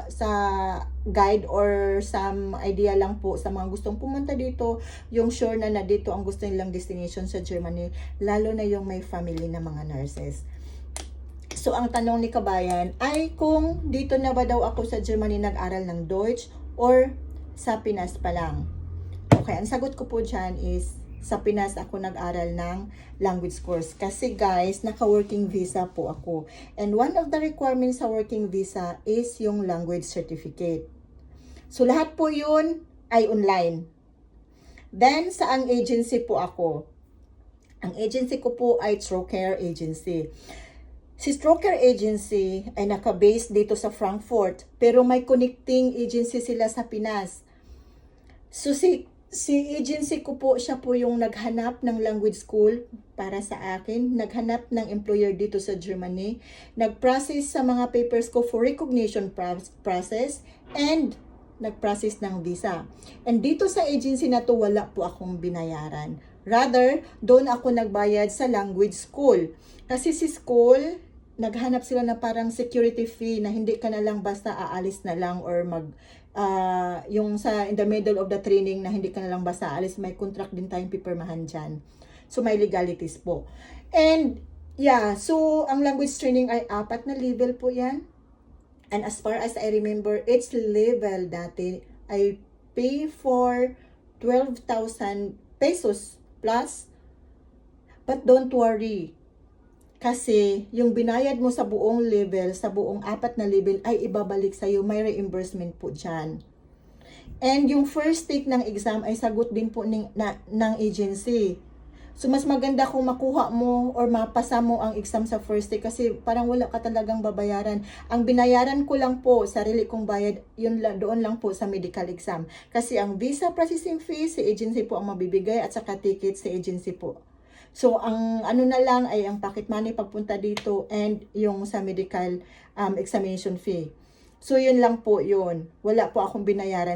sa guide or some idea lang po sa mga gustong pumunta dito, yung sure na dito ang gusto nilang destination sa Germany, lalo na yung may family na mga nurses. So, ang tanong ni Kabayan ay kung dito na ba daw ako sa Germany nag-aral ng Deutsch or sa Pinas pa lang. Okay, ang sagot ko po dyan is sa Pinas ako nag-aral ng language course. Kasi guys, naka-working visa po ako. And one of the requirements sa working visa is yung language certificate. So, lahat po yun ay online. Then, sa ang agency po ako. Ang agency ko po ay TrueCare Agency. Si TrueCare Agency ay naka-base dito sa Frankfurt, pero may connecting agency sila sa Pinas. So si agency ko po, siya po yung naghanap ng language school para sa akin, naghanap ng employer dito sa Germany, nag-process sa mga papers ko for recognition process, and nag-process ng visa. And dito sa agency na to, wala po akong binayaran. Rather, doon ako nagbayad sa language school. Kasi si school, naghanap sila na parang security fee na hindi ka na lang basta aalis na lang or yung sa in the middle of the training na hindi ka na lang basta aalis, may contract din tayong pipirmahan dyan. So, may legalities po. And, yeah, so, ang language training ay 4 na level po yan. And as far as I remember, each level dati, I pay for 12,000 pesos plus. But don't worry. Kasi yung binayad mo sa buong level, sa buong 4 na level ay ibabalik sa'yo. May reimbursement po dyan. And yung first take ng exam ay sagot din po ng agency. So mas maganda kung makuha mo or mapasa mo ang exam sa first take kasi parang wala ka talagang babayaran. Ang binayaran ko lang po, sarili kong bayad, yun lang, doon lang po sa medical exam. Kasi ang visa processing fee, si agency po ang mabibigay at saka ticket si agency po. So, ang ano na lang ay ang pocket money pagpunta dito and yung sa medical examination fee. So, yun lang po yun. Wala po akong binayaran.